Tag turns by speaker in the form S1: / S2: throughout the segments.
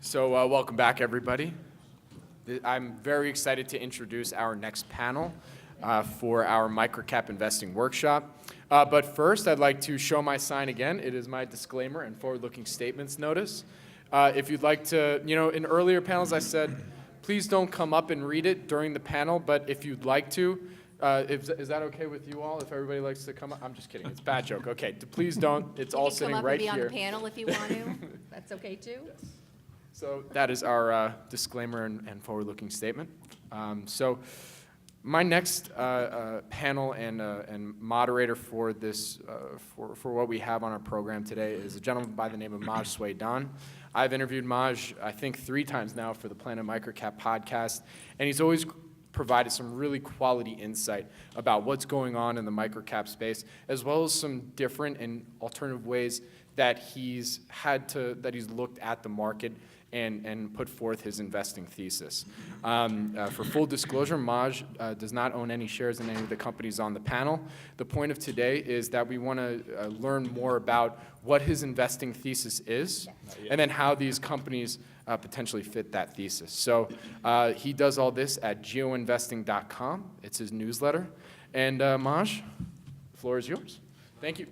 S1: So welcome back, everybody. I'm very excited to introduce our next panel for our MicroCap investing workshop. But first, I'd like to show my sign again. It is my disclaimer and forward-looking statements notice. If you'd like to, in earlier panels I said, please don't come up and read it during the panel, but if you'd like to, is that okay with you all? If everybody likes to come up? I'm just kidding. It's a bad joke. Okay, please don't. It's all sitting right here.
S2: You can come up and be on the panel if you want to. That's okay, too?
S1: Yes. So that is our disclaimer and forward-looking statement. So my next panel and moderator for this, for what we have on our program today is a gentleman by the name of Maj Soueidan. I've interviewed Maj, I think, 3 times now for the Planet MicroCap podcast, and he's always provided some really quality insight about what's going on in the microcap space, as well as some different and alternative ways that he's looked at the market and put forth his investing thesis. For full disclosure, Maj does not own any shares in any of the companies on the panel. The point of today is that we want to learn more about what his investing thesis is, and then how these companies potentially fit that thesis. So he does all this at geoinvesting.com. It's his newsletter. And Maj, the floor is yours. Thank you.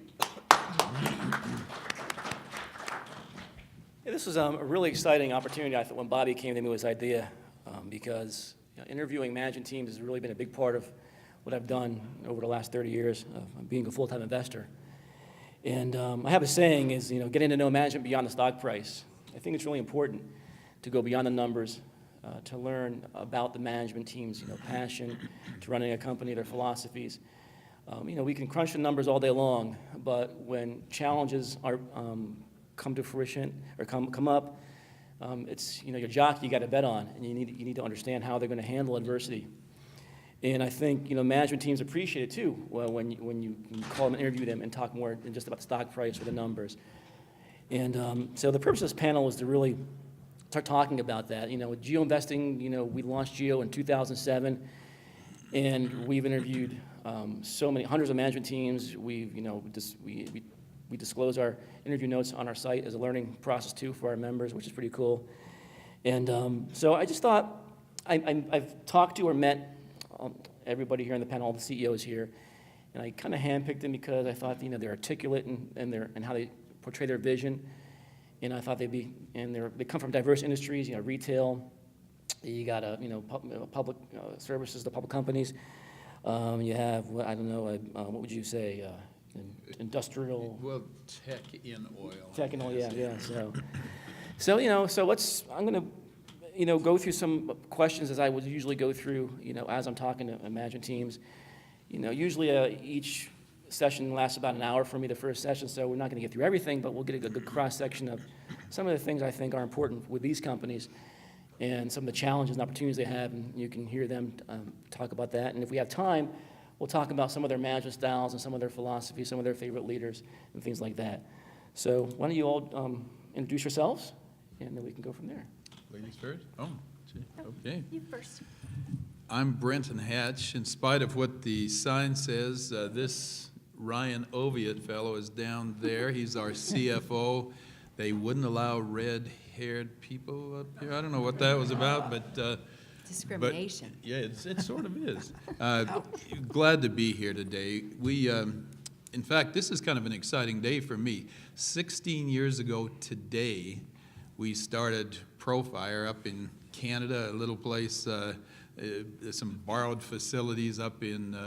S3: Yeah, this was a really exciting opportunity, I thought, when Bobby came to me with this idea, because interviewing management teams has really been a big part of what I've done over the last 30 years of being a full-time investor. And I have a saying is, getting to know management beyond the stock price. I think it's really important to go beyond the numbers, to learn about the management team's passion, to running a company, their philosophies. We can crunch the numbers all day long, but when challenges are come to fruition or come up, it's your jockey you got to bet on, and you need to understand how they're going to handle adversity. And I think management teams appreciate it too when you call them and interview them and talk more than just about the stock price or the numbers. And so the purpose of this panel is to really start talking about that. With Geo Investing, we launched Geo in 2007, and we've interviewed so many hundreds of management teams. We disclose our interview notes on our site as a learning process too for our members, which is pretty cool. And so I just thought I've talked to or met everybody here on the panel, all the CEOs here, and I kind of handpicked them because I thought they're articulate and how they portray their vision, and I thought they come from diverse industries, retail, you got public services, the public companies, you have what would you say? Industrial.
S4: Well, tech in oil.
S3: Tech in oil, yeah. So I'm going to go through some questions as I would usually go through, as I'm talking to management teams. Usually each session lasts about an hour for me, the first session, so we're not going to get through everything, but we'll get a good cross-section of some of the things I think are important with these companies and some of the challenges and opportunities they have, and you can hear them talk about that. And if we have time, we'll talk about some of their management styles and some of their philosophies, some of their favorite leaders, and things like that. So why don't you all introduce yourselves, and then we can go from there.
S4: Ladies first? Oh, gee. Okay.
S2: You first.
S4: I'm Brent and Hatch. In spite of what the sign says, this Ryan Oviatt fellow is down there. He's our CFO. They wouldn't allow red-haired people up here. I don't know what that was about, but...
S2: Discrimination.
S4: But, yeah, it sort of is. Glad to be here today. In fact, this is kind of an exciting day for me. 16 years ago today, we started Profire up in Canada, a little place, some borrowed facilities up in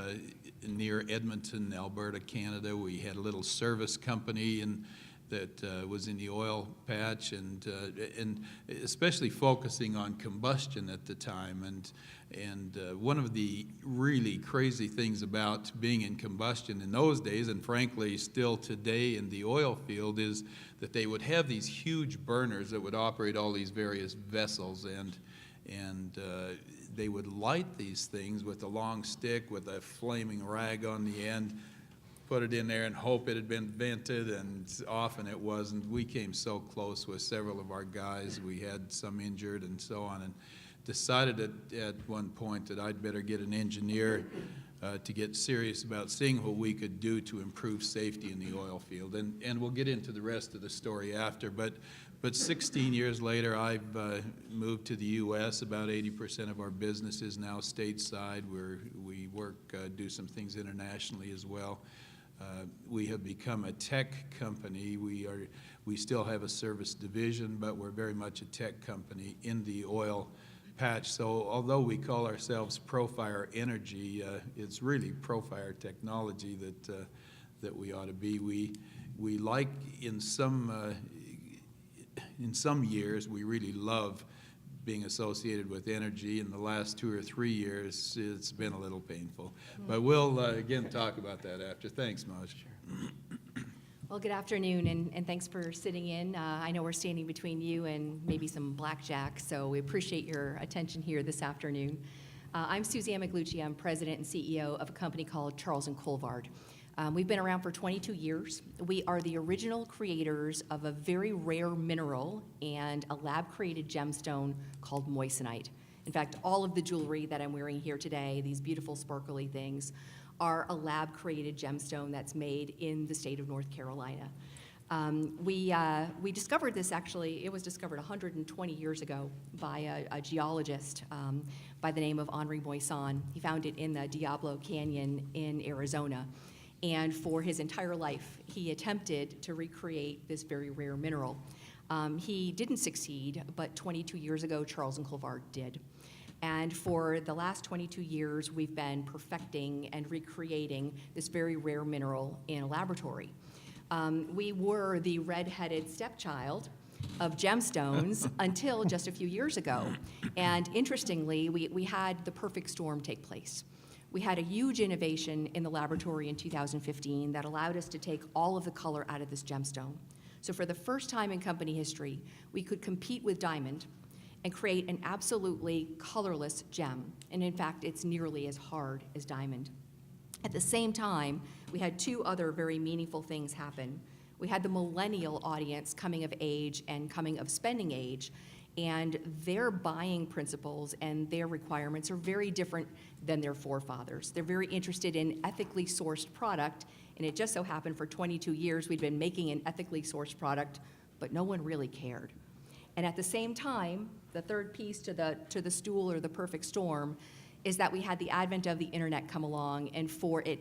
S4: near Edmonton, Alberta, Canada. We had a little service company that was in the oil patch, and especially focusing on combustion at the time. And one of the really crazy things about being in combustion in those days, and frankly still today in the oil field, is that they would have these huge burners that would operate all these various vessels, and they would light these things with a long stick with a flaming rag on the end, put it in there and hope it had been vented, and often it wasn't. We came so close with several of our guys. We had some injured and so on, and decided at one point that I'd better get an engineer to get serious about seeing what we could do to improve safety in the oil field. And we'll get into the rest of the story after. But 16 years later, I've moved to the U.S. About 80% of our business is now stateside, where we work, do some things internationally as well. We have become a tech company. We still have a service division, but we're very much a tech company in the oil patch. So although we call ourselves Profire Energy, it's really Profire technology that we ought to be. We like in some years, we really love being associated with energy. In the last 2 or 3 years, it's been a little painful. But we'll, again, talk about that after. Thanks, Maj.
S2: Well, good afternoon, and thanks for sitting in. I know we're standing between you and maybe some blackjack, so we appreciate your attention here this afternoon. I'm Suzanne Miglucci. I'm president and CEO of a company called Charles & Colvard. We've been around for 22 years. We are the original creators of a very rare mineral and a lab-created gemstone called moissanite. In fact, all of the jewelry that I'm wearing here today, these beautiful sparkly things, are a lab-created gemstone that's made in the state of North Carolina. We discovered this, actually, it was discovered 120 years ago by a geologist by the name of Henri Moissan. He found it in the Diablo Canyon in Arizona. And for his entire life, he attempted to recreate this very rare mineral. He didn't succeed, but 22 years ago, Charles & Colvard did. And for the last 22 years, we've been perfecting and recreating this very rare mineral in a laboratory. We were the red-headed stepchild of gemstones until just a few years ago. And interestingly, we had the perfect storm take place. We had a huge innovation in the laboratory in 2015 that allowed us to take all of the color out of this gemstone. So for the first time in company history, we could compete with diamond and create an absolutely colorless gem. And in fact, it's nearly as hard as diamond. At the same time, we had two other very meaningful things happen. We had the millennial audience coming of age and coming of spending age, and their buying principles and their requirements are very different than their forefathers. They're very interested in ethically sourced product, and it just so happened for 22 years we'd been making an ethically sourced product, but no one really cared. And at the same time, the third piece to the stool or the perfect storm is that we had the advent of the internet come along, and for it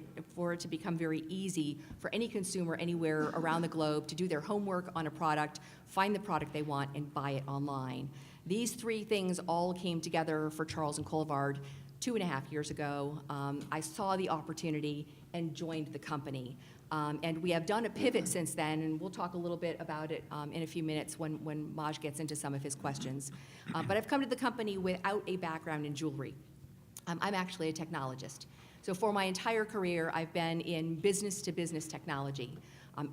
S2: to become very easy for any consumer anywhere around the globe to do their homework on a product, find the product they want, and buy it online. These three things all came together for Charles & Colvard 2.5 years ago. I saw the opportunity and joined the company. And we have done a pivot since then, and we'll talk a little bit about it in a few minutes when Maj gets into some of his questions. But I've come to the company without a background in jewelry. I'm actually a technologist. So for my entire career, I've been in business-to-business technology,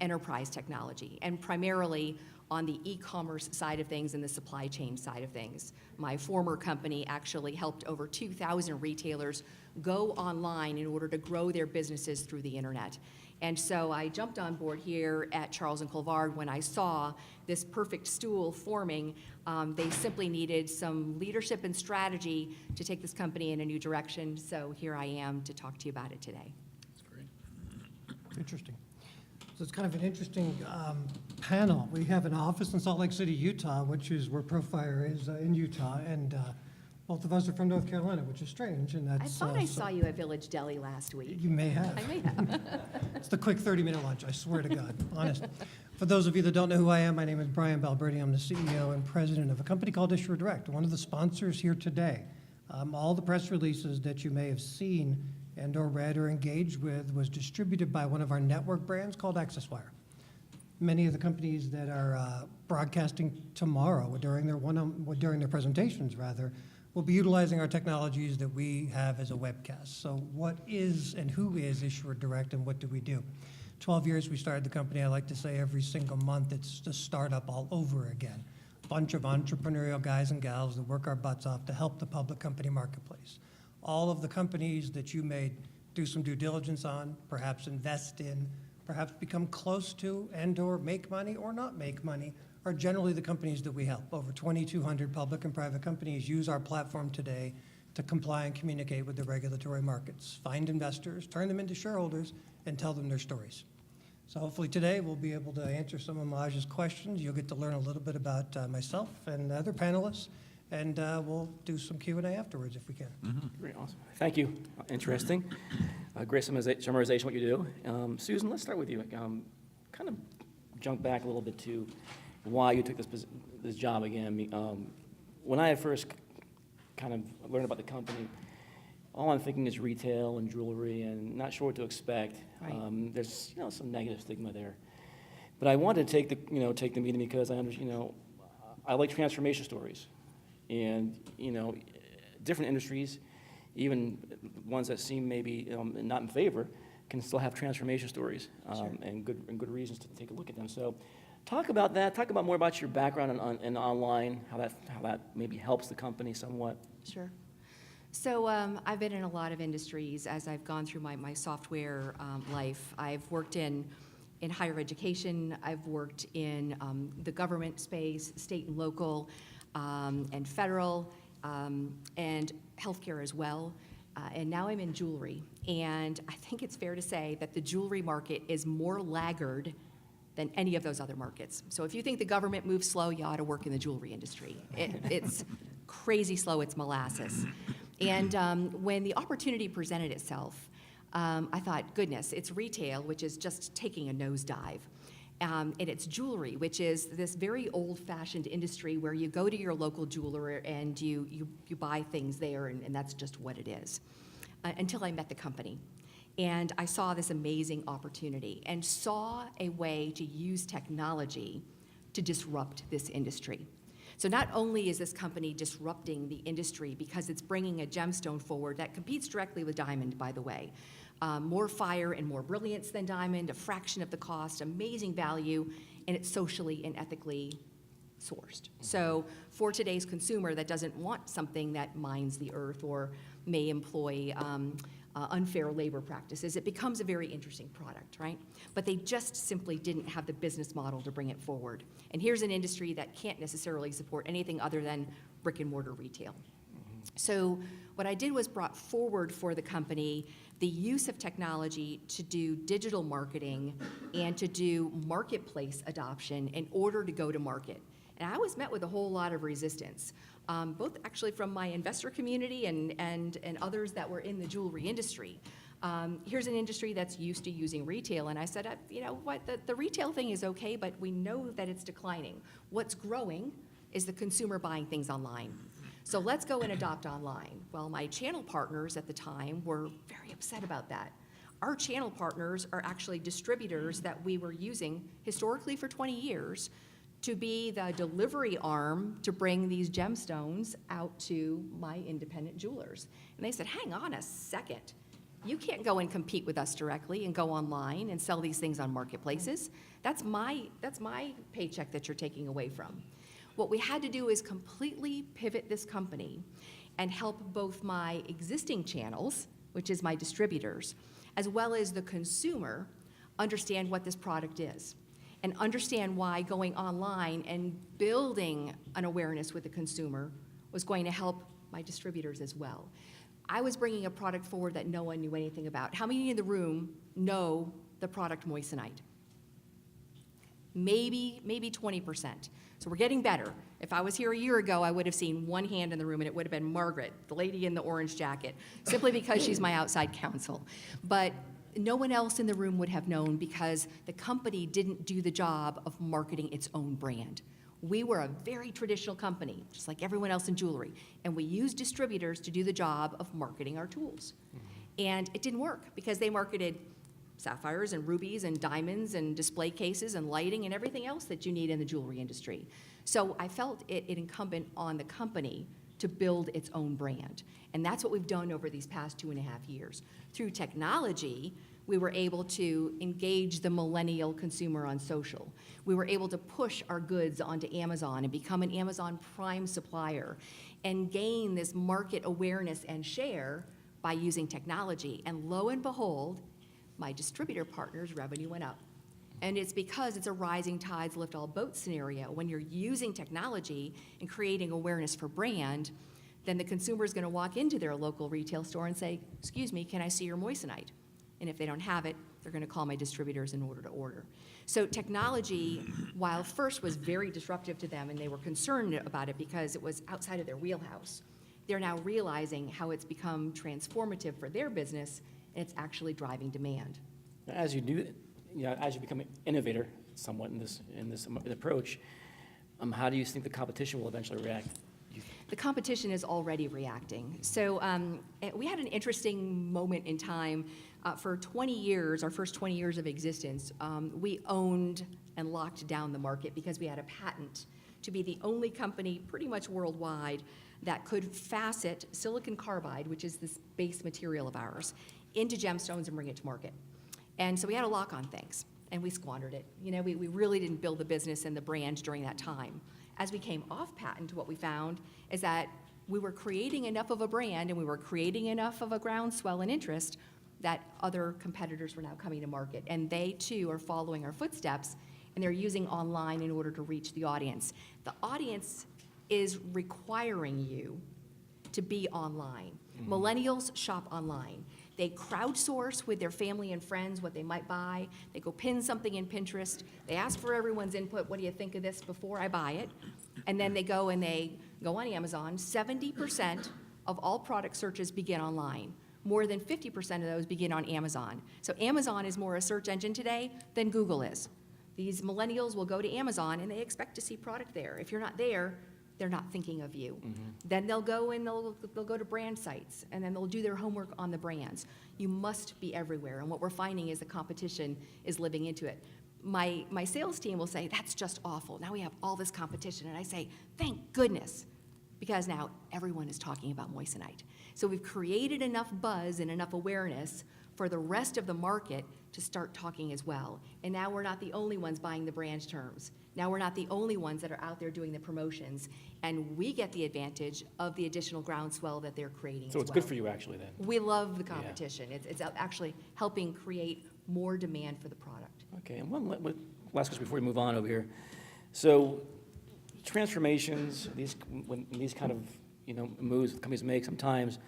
S2: enterprise technology, and primarily on the e-commerce side of things and the supply chain side of things. My former company actually helped over 2,000 retailers go online in order to grow their businesses through the internet. And so I jumped on board here at Charles & Colvard when I saw this perfect stool forming. They simply needed some leadership and strategy to take this company in a new direction. So here I am to talk to you about it today.
S4: That's great.
S5: Interesting. So it's kind of an interesting panel. We have an office in Salt Lake City, Utah, which is where Profire is in Utah, and both of us are from North Carolina, which is strange. And that's,
S2: I thought I saw you at Village Deli last week.
S5: You may have.
S2: I may have.
S5: It's the quick 30-minute lunch, I swear to God, honest. For those of you that don't know who I am, my name is Brian Balbirnie. I'm the CEO and president of a company called Issuer Direct, one of the sponsors here today. All the press releases that you may have seen and or read or engaged with was distributed by one of our network brands called AccessWire. Many of the companies that are broadcasting tomorrow during their presentations, will be utilizing our technologies that we have as a webcast. So what is and who is Issuer Direct, and what do we do? 12 years we started the company. I like to say every single month it's the startup all over again. A bunch of entrepreneurial guys and gals that work our butts off to help the public company marketplace. All of the companies that you may do some due diligence on, perhaps invest in, perhaps become close to and or make money or not make money, are generally the companies that we help. Over 2,200 public and private companies use our platform today to comply and communicate with the regulatory markets, find investors, turn them into shareholders, and tell them their stories. So hopefully today we'll be able to answer some of Maj's questions. You'll get to learn a little bit about myself and the other panelists, and we'll do some Q&A afterwards if we can.
S3: Very awesome. Thank you. Interesting. Great summarization of what you do. Susan, let's start with you. Kind of jump back a little bit to why you took this job again. When I first kind of learned about the company, all I'm thinking is retail and jewelry, and not sure what to expect.
S2: Right.
S3: There's some negative stigma there, but I wanted to take the meeting because I like transformation stories, and different industries, even ones that seem maybe not in favor, can still have transformation stories,
S2: Sure.
S3: and good reasons to take a look at them. So, talk about that. Talk about more about your background in online, how that maybe helps the company somewhat.
S2: Sure. So I've been in a lot of industries as I've gone through my software life. I've worked in higher education. I've worked in the government space, state and local, and federal, and healthcare as well. And now I'm in jewelry. And I think it's fair to say that the jewelry market is more laggard than any of those other markets. So if you think the government moves slow, you ought to work in the jewelry industry. It's crazy slow, it's molasses. And when the opportunity presented itself, I thought, goodness, it's retail, which is just taking a nosedive. And it's jewelry, which is this very old-fashioned industry where you go to your local jeweler and you buy things there, and that's just what it is. Until I met the company. And I saw this amazing opportunity and saw a way to use technology to disrupt this industry. So not only is this company disrupting the industry because it's bringing a gemstone forward that competes directly with diamond, by the way. More fire and more brilliance than diamond, a fraction of the cost, amazing value, and it's socially and ethically sourced. So for today's consumer that doesn't want something that mines the earth or may employ unfair labor practices, it becomes a very interesting product, right? But they just simply didn't have the business model to bring it forward. And here's an industry that can't necessarily support anything other than brick and mortar retail. So what I did was brought forward for the company the use of technology to do digital marketing and to do marketplace adoption in order to go to market. And I was met with a whole lot of resistance, both actually from my investor community and others that were in the jewelry industry. Here's an industry that's used to using retail, and I said, you know what, the retail thing is okay, but we know that it's declining. What's growing is the consumer buying things online. So let's go and adopt online. Well, my channel partners at the time were very upset about that. Our channel partners are actually distributors that we were using historically for 20 years to be the delivery arm to bring these gemstones out to my independent jewelers. And they said, hang on a second. You can't go and compete with us directly and go online and sell these things on marketplaces. That's my paycheck that you're taking away from. What we had to do is completely pivot this company and help both my existing channels, which is my distributors, as well as the consumer, understand what this product is and understand why going online and building an awareness with the consumer was going to help my distributors as well. I was bringing a product forward that no one knew anything about. How many in the room know the product moissanite? Maybe 20%. So we're getting better. If I was here a year ago, I would have seen one hand in the room, and it would have been Margaret, the lady in the orange jacket, simply because she's my outside counsel. But no one else in the room would have known because the company didn't do the job of marketing its own brand. We were a very traditional company, just like everyone else in jewelry, and we used distributors to do the job of marketing our tools. And it didn't work because they marketed sapphires and rubies and diamonds and display cases and lighting and everything else that you need in the jewelry industry. So I felt it incumbent on the company to build its own brand. And that's what we've done over these past 2.5 years. Through technology, we were able to engage the millennial consumer on social. We were able to push our goods onto Amazon and become an Amazon Prime supplier and gain this market awareness and share by using technology. And lo and behold, my distributor partners' revenue went up. And it's because it's a rising tides lift all boats scenario. When you're using technology and creating awareness for brand, then the consumer is going to walk into their local retail store and say, excuse me, can I see your moissanite? And if they don't have it, they're going to call my distributors in order to order. So technology, while first was very disruptive to them and they were concerned about it because it was outside of their wheelhouse, they're now realizing how it's become transformative for their business and it's actually driving demand.
S3: As you do, as you become an innovator somewhat in this approach, how do you think the competition will eventually react?
S2: The competition is already reacting. So we had an interesting moment in time. For 20 years, our first 20 years of existence, we owned and locked down the market because we had a patent to be the only company pretty much worldwide that could facet silicon carbide, which is this base material of ours, into gemstones and bring it to market. And so we had a lock on things, and we squandered it. We really didn't build the business and the brand during that time. As we came off patent, what we found is that we were creating enough of a brand and we were creating enough of a groundswell and interest that other competitors were now coming to market. And they too are following our footsteps and they're using online in order to reach the audience. The audience is requiring you to be online. Millennials shop online. They crowdsource with their family and friends what they might buy. They go pin something in Pinterest. They ask for everyone's input. What do you think of this before I buy it? And then they go on Amazon. 70% of all product searches begin online. More than 50% of those begin on Amazon. So Amazon is more a search engine today than Google is. These millennials will go to Amazon and they expect to see product there. If you're not there, they're not thinking of you. Then they'll go and they'll go to brand sites and then they'll do their homework on the brands. You must be everywhere. And what we're finding is the competition is living into it. My sales team will say, that's just awful. Now we have all this competition. And I say, thank goodness, because now everyone is talking about moissanite. So we've created enough buzz and enough awareness for the rest of the market to start talking as well. And now we're not the only ones buying the brand terms. Now we're not the only ones that are out there doing the promotions, and we get the advantage of the additional groundswell that they're creating as
S3: So
S2: well.
S3: it's good for you, actually, then?
S2: We love the competition. It's actually helping create more demand for the product.
S3: Okay, and one last question before we move on over here. So transformations, when these kind of moves companies make, sometimes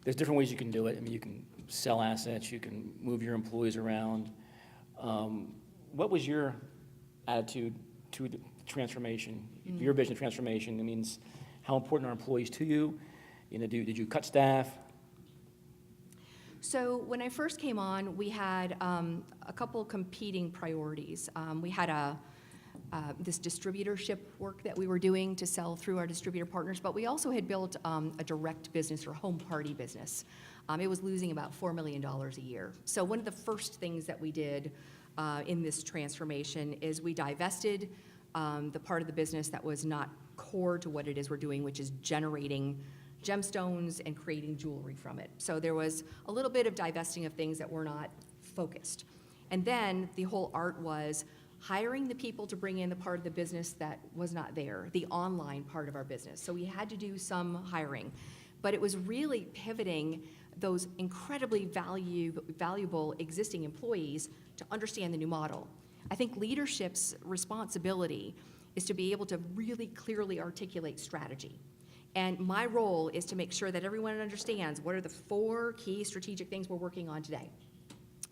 S3: there's different ways you can do it. I mean, you can sell assets, you can move your employees around. What was your attitude to the transformation, your vision of transformation? It means how important are employees to you? Did you cut staff?
S2: So when I first came on, we had a couple competing priorities. We had this distributorship work that we were doing to sell through our distributor partners, but we also had built a direct business or home party business. It was losing about $4 million a year. So one of the first things that we did in this transformation is we divested the part of the business that was not core to what it is we're doing, which is generating gemstones and creating jewelry from it. So there was a little bit of divesting of things that were not focused. And then the whole art was hiring the people to bring in the part of the business that was not there, the online part of our business. So we had to do some hiring. But it was really pivoting those incredibly valuable existing employees to understand the new model. I think leadership's responsibility is to be able to really clearly articulate strategy. And my role is to make sure that everyone understands what are the 4 key strategic things we're working on today.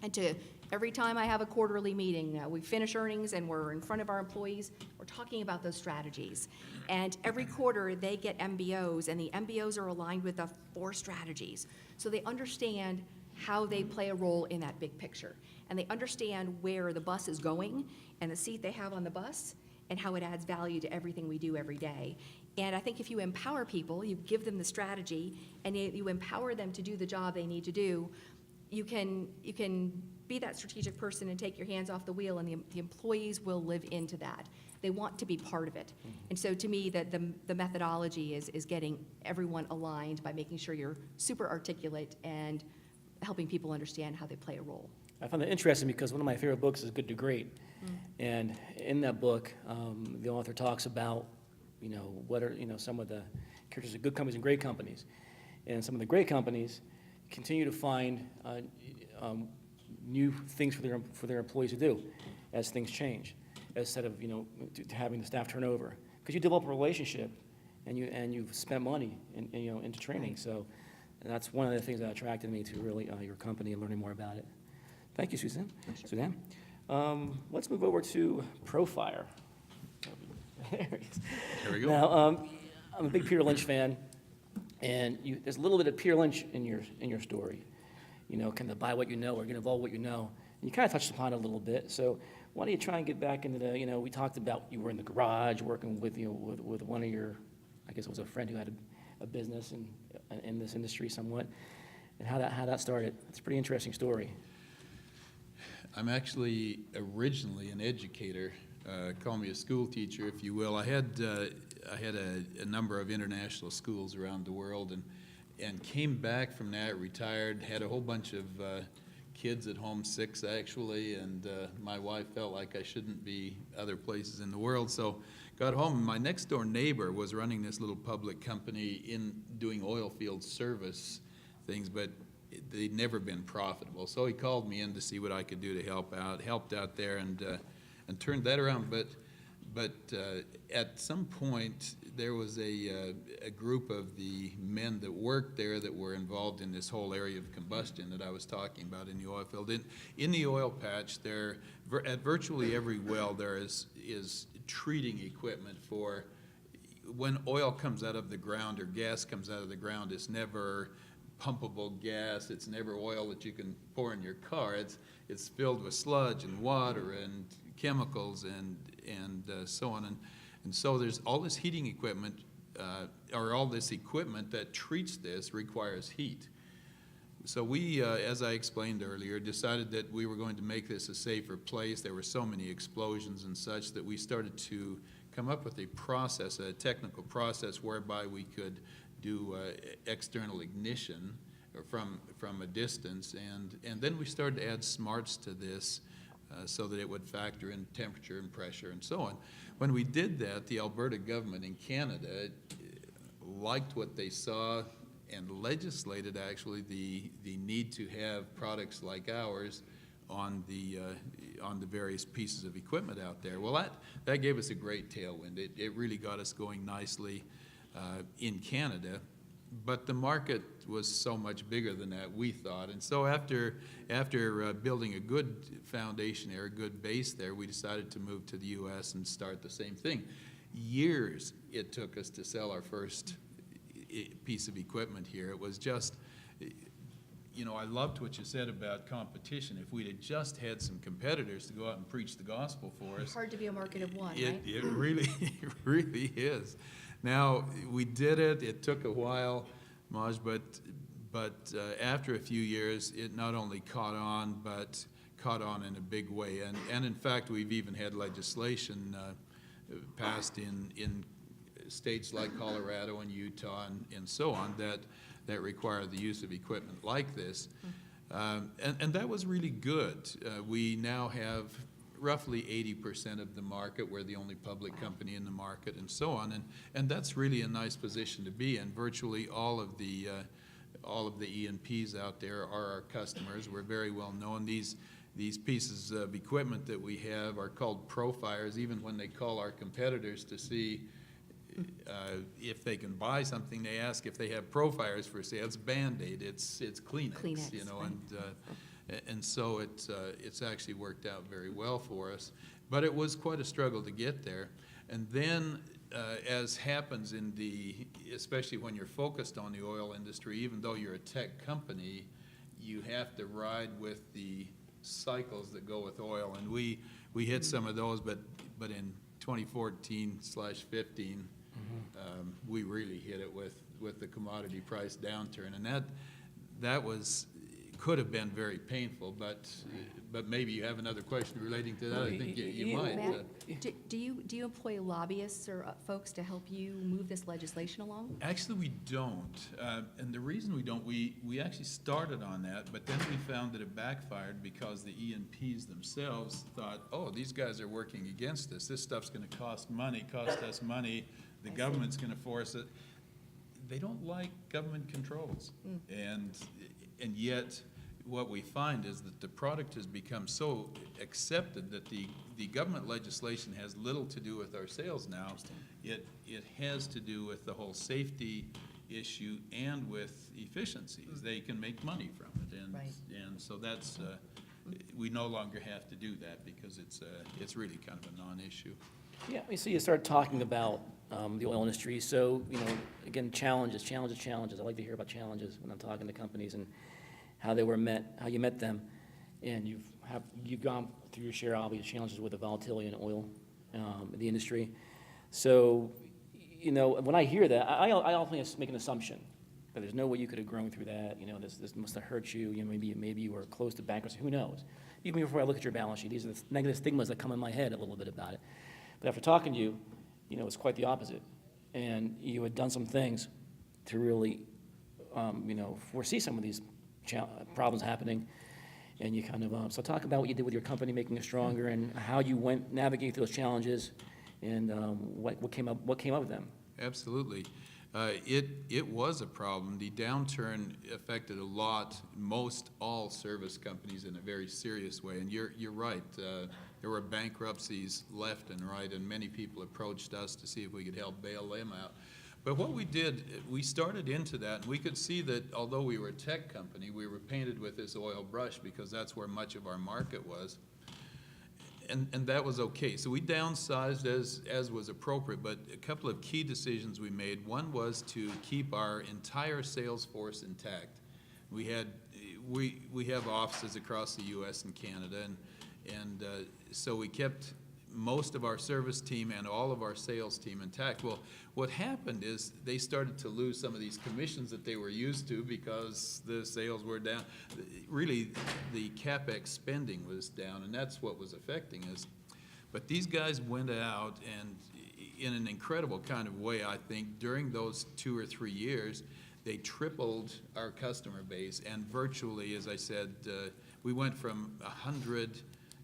S2: And every time I have a quarterly meeting, we finish earnings and we're in front of our employees, we're talking about those strategies. And every quarter they get MBOs, and the MBOs are aligned with the 4 strategies. So they understand how they play a role in that big picture. And they understand where the bus is going and the seat they have on the bus and how it adds value to everything we do every day. And I think if you empower people, you give them the strategy, and you empower them to do the job they need to do, you can be that strategic person and take your hands off the wheel, and the employees will live into that. They want to be part of it. And so to me, the methodology is getting everyone aligned by making sure you're super articulate and helping people understand how they play a role.
S3: I found that interesting because one of my favorite books is Good to Great. And in that book, the author talks about, what are, some of the characters of good companies and great companies. And some of the great companies continue to find new things for their employees to do as things change, instead of, having the staff turnover. Because you develop a relationship and you've spent money into training.
S2: Right.
S3: So that's one of the things that attracted me to really your company and learning more about it. Thank you, Suzanne. Suzanne. Let's move over to Profire. There it is.
S4: There we go.
S3: Now, I'm a big Peter Lynch fan, and there's a little bit of Peter Lynch in your story. Kind of buy what you know or get involved what you know. And you kind of touched upon it a little bit. So why don't you try and get back into the, we talked about you were in the garage working with, with one of your, I guess it was a friend who had a business in this industry somewhat, and how that started. It's a pretty interesting story.
S4: I'm actually originally an educator. Call me a school teacher, if you will. I had a number of international schools around the world, and came back from that, retired, had a whole bunch of kids at home, 6 actually, and my wife felt like I shouldn't be other places in the world, so got home, and my next door neighbor was running this little public company in doing oil field service things, but they'd never been profitable. So he called me in to see what I could do to help out, helped out there, and turned that around. But at some point, there was a group of the men that worked there that were involved in this whole area of combustion that I was talking about in the oil field. In the oil patch, there at virtually every well there is treating equipment for when oil comes out of the ground or gas comes out of the ground. It's never pumpable gas. It's never oil that you can pour in your car. It's filled with sludge and water and chemicals and so on. And so there's all this heating equipment, or all this equipment that treats this requires heat. So we, as I explained earlier, decided that we were going to make this a safer place. There were so many explosions and such that we started to come up with a process, a technical process whereby we could do external ignition from a distance, and then we started to add smarts to this so that it would factor in temperature and pressure and so on. When we did that, the Alberta government in Canada liked what they saw and legislated actually the need to have products like ours on the various pieces of equipment out there. Well, that gave us a great tailwind. It really got us going nicely in Canada, but the market was so much bigger than that, we thought. And so after building a good foundation there, a good base there, we decided to move to the U.S. and start the same thing. Years it took us to sell our first piece of equipment here. It was just, I loved what you said about competition. If we'd have just had some competitors to go out and preach the gospel for us.
S2: Hard to be a market of one, right?
S4: It really is. Now, we did it. It took a while, Maj, but after a few years, it not only caught on, but caught on in a big way. And in fact, we've even had legislation passed in states like Colorado and Utah and so on that require the use of equipment like this. And that was really good. We now have roughly 80% of the market. We're the only public company in the market and so on. And that's really a nice position to be in. Virtually all of the E&Ps out there are our customers. We're very well known. These pieces of equipment that we have are called Profires. Even when they call our competitors to see if they can buy something, they ask if they have Profires for sale. It's Band-Aid, it's Kleenex,
S2: right.
S4: and so it's actually worked out very well for us. But it was quite a struggle to get there. And then, as happens especially when you're focused on the oil industry, even though you're a tech company, you have to ride with the cycles that go with oil. And we hit some of those, but in 2014/15, we really hit it with the commodity price downturn, and that could have been very painful. But maybe you have another question relating to that. I think you might.
S2: Matt, do you employ lobbyists or folks to help you move this legislation along?
S4: Actually, we don't. And the reason we don't, we actually started on that, but then we found that it backfired because the E&Ps themselves thought, oh, these guys are working against us. This stuff's going to cost us money. The government's going to force it. They don't like government controls. And yet what we find is that the product has become so accepted that the government legislation has little to do with our sales now. It has to do with the whole safety issue and with efficiencies. They can make money from it, and
S2: Right.
S4: and so that's we no longer have to do that because it's really kind of a non-issue.
S3: Yeah, we see you start talking about the oil industry. So, again, challenges. I like to hear about challenges when I'm talking to companies and how they were met, how you met them. And you've gone through your share, obviously, challenges with the volatility in oil, the industry. So, when I hear that, I often make an assumption that there's no way you could have grown through that. This must have hurt you. Maybe you were close to bankruptcy. Who knows? Even before I look at your balance sheet, these are the negative stigmas that come in my head a little bit about it. But after talking to you, it's quite the opposite. And you had done some things to really, foresee some of these problems happening. And you kind of, so talk about what you did with your company, making it stronger, and how you went navigating through those challenges, and what came up with them.
S4: Absolutely. It was a problem. The downturn affected most all service companies in a very serious way. And you're right. There were bankruptcies left and right, and many people approached us to see if we could help bail them out. But what we did, we started into that, and we could see that although we were a tech company, we were painted with this oil brush because that's where much of our market was. And that was okay. So we downsized as was appropriate, but a couple of key decisions we made. One was to keep our entire sales force intact. We have offices across the U.S. and Canada, and so we kept most of our service team and all of our sales team intact. Well, what happened is they started to lose some of these commissions that they were used to because the sales were down. Really, the CapEx spending was down, and that's what was affecting us. But these guys went out, and in an incredible kind of way, I think, during those 2 or 3 years, they tripled our customer base, and virtually, as I said, we went from 100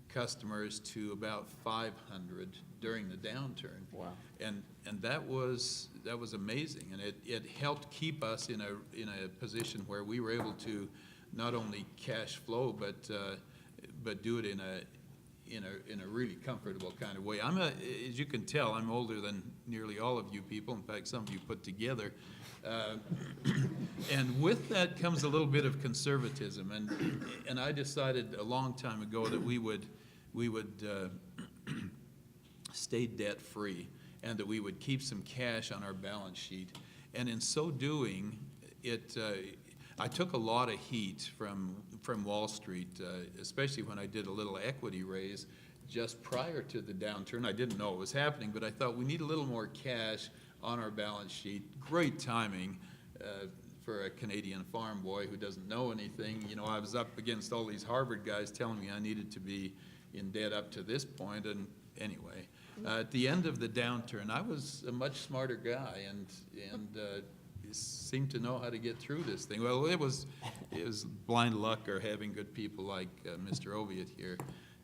S4: customers to about 500 during the downturn.
S3: Wow.
S4: And that was amazing, and it helped keep us in a position where we were able to not only cash flow but do it in a really comfortable kind of way. As you can tell, I'm older than nearly all of you people. In fact, some of you put together. And with that comes a little bit of conservatism, and I decided a long time ago that we would stay debt-free and that we would keep some cash on our balance sheet. And in so doing, I took a lot of heat from Wall Street, especially when I did a little equity raise just prior to the downturn. I didn't know it was happening, but I thought we need a little more cash on our balance sheet. Great timing for a Canadian farm boy who doesn't know anything. I was up against all these Harvard guys telling me I needed to be in debt up to this point, and anyway, at the end of the downturn, I was a much smarter guy and seemed to know how to get through this thing. Well, it was blind luck or having good people like Mr. Oviatt here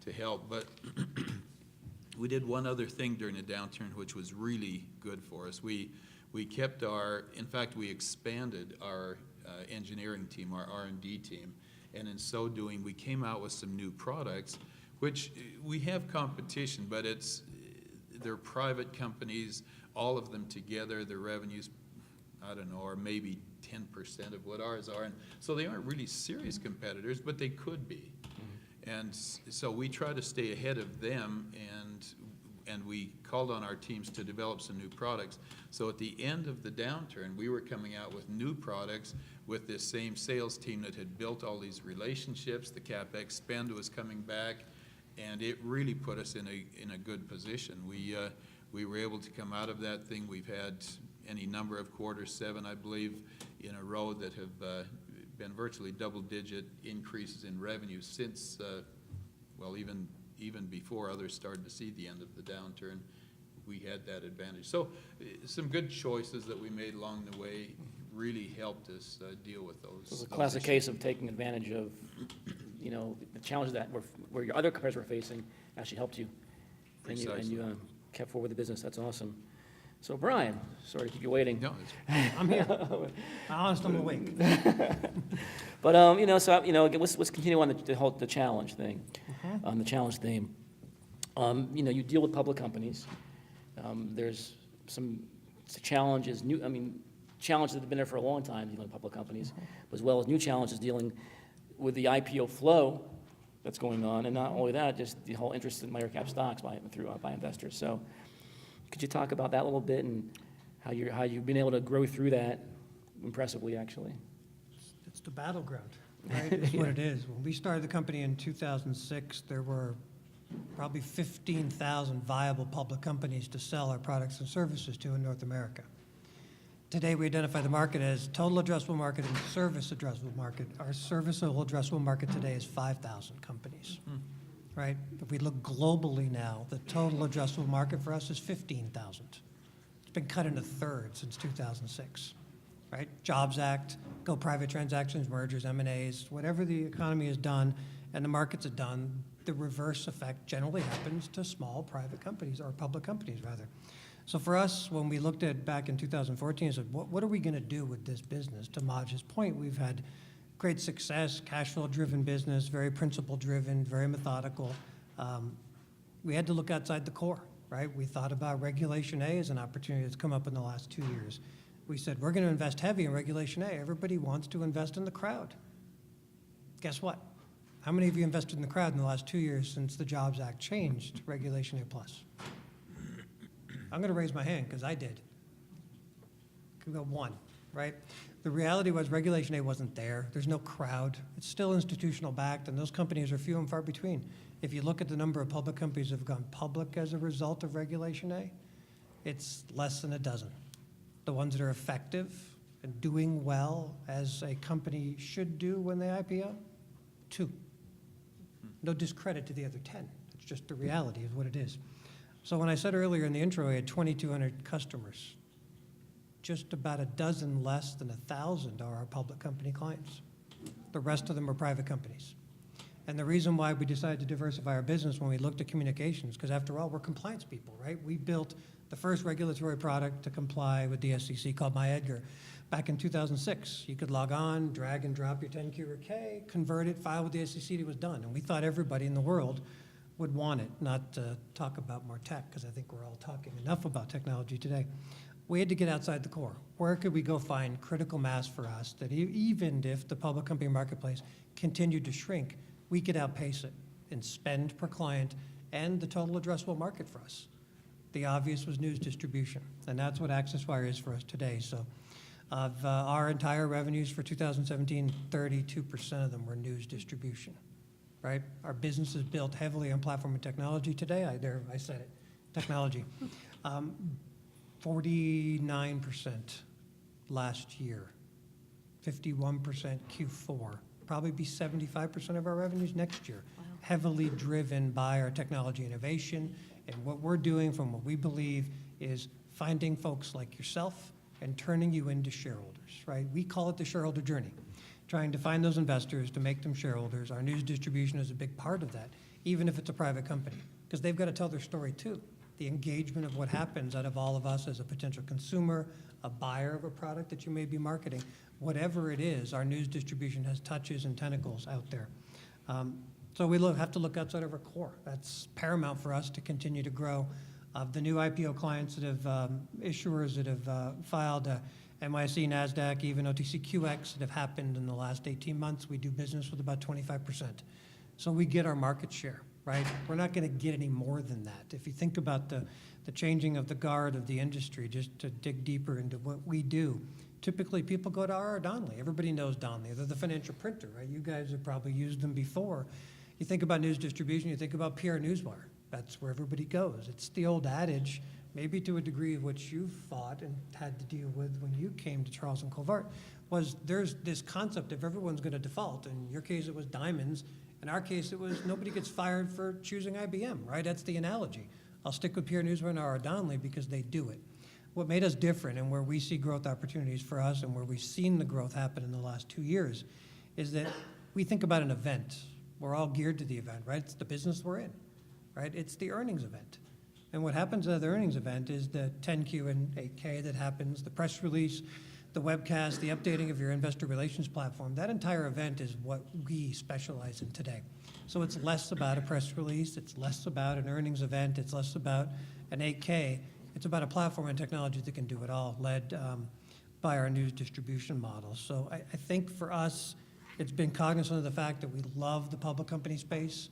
S4: to help, but we did one other thing during the downturn which was really good for us. We kept in fact, we expanded our engineering team, our R&D team, and in so doing, we came out with some new products, which we have competition, but they're private companies, all of them together, their revenues, I don't know, are maybe 10% of what ours are, and so they aren't really serious competitors, but they could be. And so we try to stay ahead of them, and we called on our teams to develop some new products. So at the end of the downturn, we were coming out with new products with this same sales team that had built all these relationships. The CapEx spend was coming back, and it really put us in a good position. We were able to come out of that thing. We've had any number of quarters, 7, I believe, in a row that have been virtually double-digit increases in revenue since, well, even before others started to see the end of the downturn. We had that advantage. So some good choices that we made along the way really helped us deal with those.
S3: So it's a classic case of taking advantage of, the challenges that where your other competitors were facing actually helped you. And you kept forward the business. That's awesome. So Brian, sorry to keep you waiting.
S4: No, it's-
S5: I'm here. Honest, I'm awake.
S3: But, again, let's continue on the challenge thing, the challenge theme. You deal with public companies. There's some challenges, challenges that have been there for a long time dealing with public companies, as well as new challenges dealing with the IPO flow that's going on, and not only that, just the whole interest in MicroCap stocks by investors. So could you talk about that a little bit and how you've been able to grow through that impressively, actually?
S5: It's the battleground, right? It's what it is. When we started the company in 2006, there were probably 15,000 viable public companies to sell our products and services to in North America. Today, we identify the market as total addressable market and service addressable market. Our serviceable addressable market today is 5,000 companies, right? If we look globally now, the total addressable market for us is 15,000. It's been cut into thirds since 2006, right? Jobs Act, go private transactions, mergers, M&As, whatever the economy has done and the markets have done, the reverse effect generally happens to small private companies, or public companies, rather. So for us, when we looked at back in 2014, I said, what are we going to do with this business? To Maj's point, we've had great success, cash flow driven business, very principle driven, very methodical. We had to look outside the core, right? We thought about Regulation A as an opportunity that's come up in the last 2 years. We said, we're going to invest heavy in Regulation A. Everybody wants to invest in the crowd. Guess what? How many of you invested in the crowd in the last 2 years since the Jobs Act changed Regulation A+? I'm going to raise my hand because I did. Could go one, right? The reality was Regulation A wasn't there. There's no crowd. It's still institutional backed, and those companies are few and far between. If you look at the number of public companies that have gone public as a result of Regulation A, it's less than a dozen. The ones that are effective and doing well as a company should do when they IPO, 2. No discredit to the other 10. It's just the reality of what it is. So when I said earlier in the intro, I had 2,200 customers. Just about a dozen less than 1,000 are our public company clients. The rest of them are private companies. And the reason why we decided to diversify our business when we looked at communications, because after all, we're compliance people, right? We built the first regulatory product to comply with the SEC called MyEdgar back in 2006. You could log on, drag and drop your 10Q or K, convert it, file with the SEC, it was done. And we thought everybody in the world would want it, not to talk about more tech, because I think we're all talking enough about technology today. We had to get outside the core. Where could we go find critical mass for us that even if the public company marketplace continued to shrink, we could outpace it in spend per client and the total addressable market for us? The obvious was news distribution, and that's what AccessWire is for us today. So of our entire revenues for 2017, 32% of them were news distribution. Right? Our business is built heavily on platform and technology today. I said it, technology. 49% last year, 51% Q4, probably be 75% of our revenues next year. Wow. Heavily driven by our technology innovation and what we're doing from what we believe is finding folks like yourself and turning you into shareholders, right? We call it the shareholder journey. Trying to find those investors to make them shareholders. Our news distribution is a big part of that, even if it's a private company, because they've got to tell their story too. The engagement of what happens out of all of us as a potential consumer, a buyer of a product that you may be marketing, whatever it is, our news distribution has touches and tentacles out there. So we have to look outside of our core. That's paramount for us to continue to grow. Of the new IPO clients that have, issuers that have filed NYSE, NASDAQ, even OTCQX that have happened in the last 18 months, we do business with about 25%. So we get our market share, right? We're not going to get any more than that. If you think about the changing of the guard of the industry, just to dig deeper into what we do, typically people go to R.R. Donnelley. Everybody knows Donnelley. They're the financial printer, right? You guys have probably used them before. You think about news distribution, you think about PR Newswire. That's where everybody goes. It's the old adage, maybe to a degree of which you fought and had to deal with when you came to Charles and Colvard, was there's this concept of everyone's going to default. In your case, it was diamonds. In our case, it was nobody gets fired for choosing IBM, right? That's the analogy. I'll stick with PR Newswire and R.R. Donnelley because they do it. What made us different and where we see growth opportunities for us and where we've seen the growth happen in the last 2 years is that we think about an event. We're all geared to the event, right? It's the business we're in, right? It's the earnings event. And what happens at the earnings event is the 10Q and 8K that happens, the press release, the webcast, the updating of your investor relations platform. That entire event is what we specialize in today. So it's less about a press release, it's less about an earnings event, it's less about an 8K. It's about a platform and technology that can do it all, led by our news distribution model. So I think for us, it's been cognizant of the fact that we love the public company space.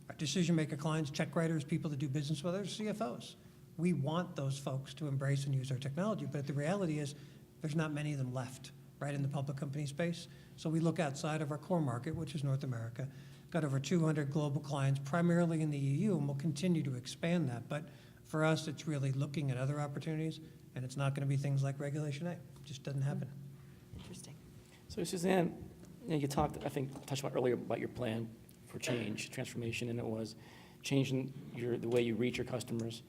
S5: Our decision-maker clients, check writers, people that do business with us, CFOs. We want those folks to embrace and use our technology, but the reality is there's not many of them left, right, in the public company space. So we look outside of our core market, which is North America, got over 200 global clients, primarily in the EU, and we'll continue to expand that. But for us, it's really looking at other opportunities, and it's not going to be things like Regulation A. It just doesn't happen.
S2: Interesting.
S3: So Suzanne, you talked, I think, touched on earlier about your plan for change, transformation, and it was changing the way you reach your customers,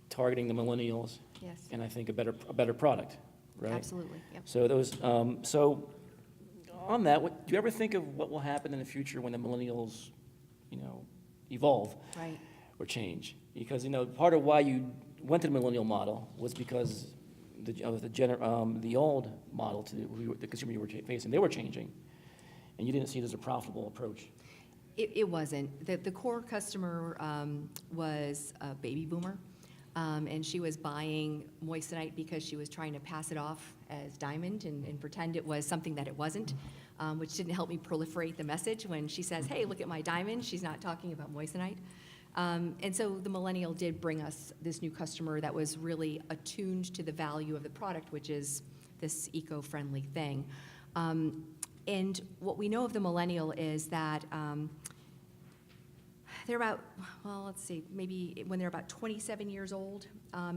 S3: targeting the millennials,
S2: Yes.
S3: and I think a better product, right?
S2: Absolutely. Yep.
S3: So those, so on that, do you ever think of what will happen in the future when the millennials, evolve
S2: Right.
S3: or change? Because part of why you went to the millennial model was because the old model to the consumer you were facing, they were changing, and you didn't see it as a profitable approach.
S2: It wasn't. The core customer was a baby boomer, and she was buying moissanite because she was trying to pass it off as diamond and pretend it was something that it wasn't, which didn't help me proliferate the message. When she says, hey, look at my diamond, she's not talking about moissanite. And so the millennial did bring us this new customer that was really attuned to the value of the product, which is this eco-friendly thing. And what we know of the millennial is that they're about, well, let's see, maybe when they're about 27 years old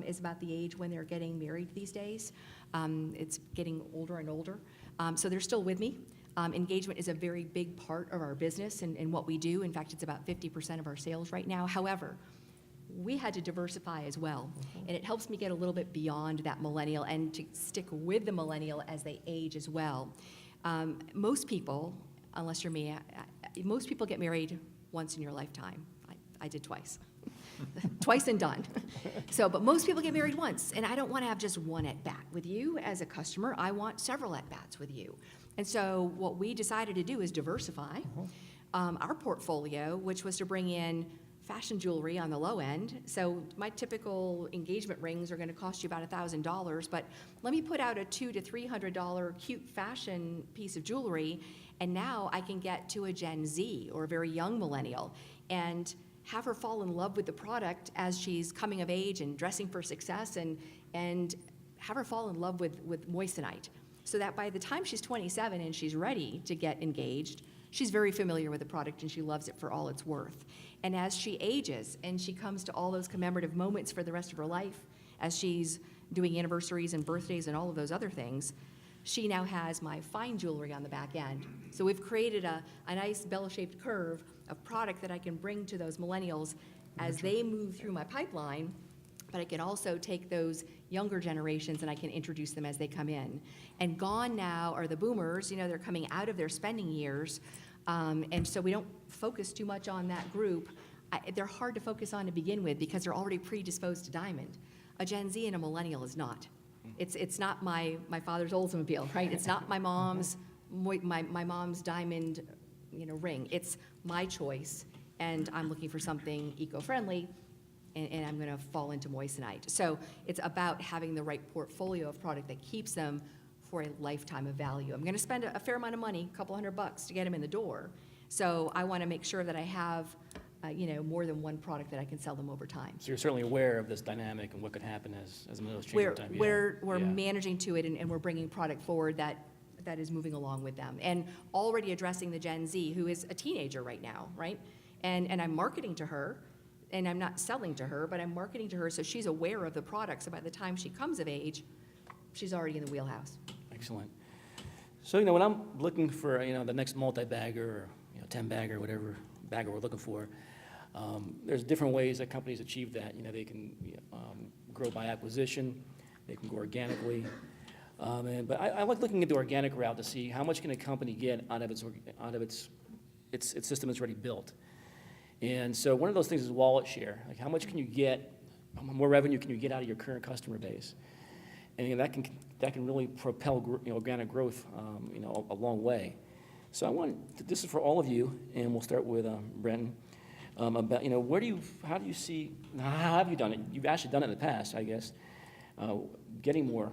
S2: is about the age when they're getting married these days. It's getting older and older. So they're still with me. Engagement is a very big part of our business and what we do. In fact, it's about 50% of our sales right now. However, we had to diversify as well. And it helps me get a little bit beyond that millennial and to stick with the millennial as they age as well. Most people, unless you're me, most people get married once in your lifetime. I did twice. Twice and done. But most people get married once, and I don't want to have just one at-bat with you as a customer. I want several at-bats with you. And so what we decided to do is diversify our portfolio, which was to bring in fashion jewelry on the low end. So my typical engagement rings are going to cost you about $1,000, but let me put out a $200 to $300 cute fashion piece of jewelry, and now I can get to a Gen Z or a very young millennial and have her fall in love with the product as she's coming of age and dressing for success, and have her fall in love with moissanite, so that by the time she's 27 and she's ready to get engaged, she's very familiar with the product and she loves it for all it's worth. And as she ages and she comes to all those commemorative moments for the rest of her life, as she's doing anniversaries and birthdays and all of those other things, she now has my fine jewelry on the back end. So we've created a nice bell-shaped curve of product that I can bring to those millennials as they move through my pipeline, but I can also take those younger generations and I can introduce them as they come in. And gone now are the boomers, they're coming out of their spending years, and so we don't focus too much on that group. They're hard to focus on to begin with because they're already predisposed to diamond. A Gen Z and a millennial is not. It's not my father's Oldsmobile, right? It's not my mom's diamond, ring. It's my choice, and I'm looking for something eco-friendly, and I'm going to fall into moissanite. So it's about having the right portfolio of product that keeps them for a lifetime of value. I'm going to spend a fair amount of money, a couple $100 to get them in the door. So I want to make sure that I have, more than one product that I can sell them over time.
S3: So you're certainly aware of this dynamic and what could happen as the millennials change
S2: We're,
S3: over time. Yeah.
S2: we're
S3: Yeah.
S2: managing to it, and we're bringing product forward that is moving along with them. And already addressing the Gen Z, who is a teenager right now, right? And I'm marketing to her, and I'm not selling to her, but I'm marketing to her so she's aware of the product. So by the time she comes of age, she's already in the wheelhouse.
S3: Excellent. So, when I'm looking for, the next multi-bagger or, 10-bagger, whatever bagger we're looking for, there's different ways that companies achieve that. They can grow by acquisition, they can grow organically. But I like looking at the organic route to see how much can a company get out of its system that's already built. And so one of those things is wallet share. Like how much can you get more revenue can you get out of your current customer base? And that can really propel organic growth a long way. So this is for all of you, and we'll start with Brent. About how have you done it? You've actually done it in the past, I guess, getting more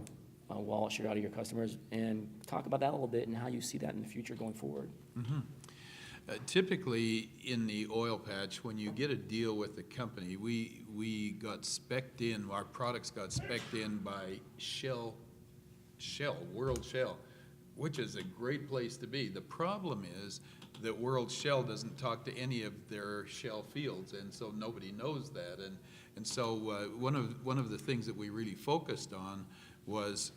S3: wallet share out of your customers, and talk about that a little bit and how you see that in the future going forward.
S4: Mm-hmm. Typically, in the oil patch, when you get a deal with the company, we got spec'd in, our products got spec'd in by World Shell, which is a great place to be. The problem is that World Shell doesn't talk to any of their shell fields, and so nobody knows that. And so one of the things that we really focused on was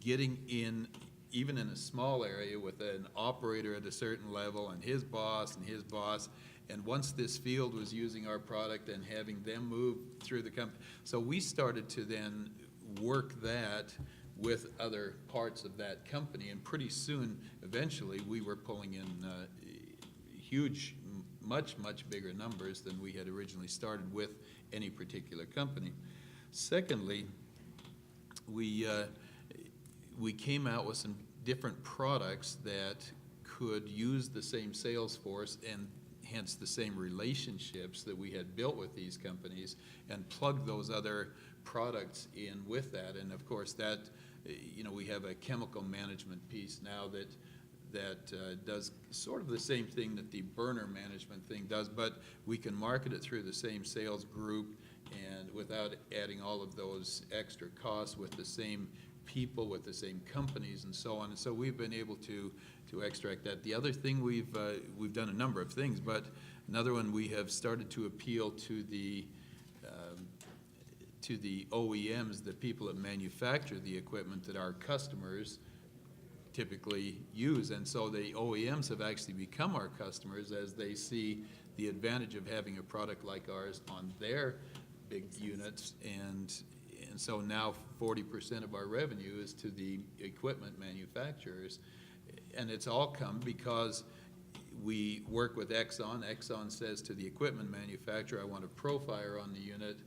S4: getting in, even in a small area, with an operator at a certain level and his boss and his boss. And once this field was using our product and having them move through the company. So we started to then work that with other parts of that company. And pretty soon, eventually, we were pulling in huge, much bigger numbers than we had originally started with any particular company. Secondly, we came out with some different products that could use the same sales force and hence the same relationships that we had built with these companies, and plug those other products in with that. And of course that, we have a chemical management piece now that does sort of the same thing that the burner management thing does, but we can market it through the same sales group and without adding all of those extra costs, with the same people, with the same companies, and so on. And so we've been able to extract that. The other thing, we've done a number of things, but another one, we have started to appeal to the OEMs, the people that manufacture the equipment that our customers typically use. And so the OEMs have actually become our customers as they see the advantage of having a product like ours on their big units. And so now 40% of our revenue is to the equipment manufacturers. And it's all come because we work with Exxon. Exxon says to the equipment manufacturer, I want a Profire on the unit.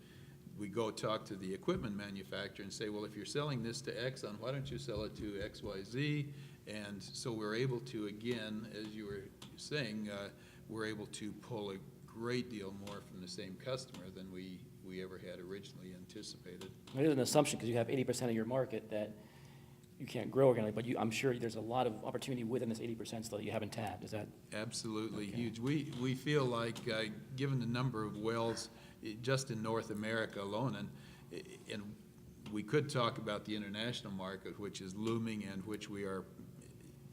S4: We go talk to the equipment manufacturer and say, well, if you're selling this to Exxon, why don't you sell it to XYZ? And so we're able to, again, as you were saying, we're able to pull a great deal more from the same customer than we ever had originally anticipated.
S3: There's an assumption, because you have 80% of your market that you can't grow organically, but I'm sure there's a lot of opportunity within this 80% still that you haven't tapped. Is that?
S4: Absolutely
S3: Okay.
S4: huge. We feel like, given the number of wells just in North America alone, and we could talk about the international market, which is looming and which we are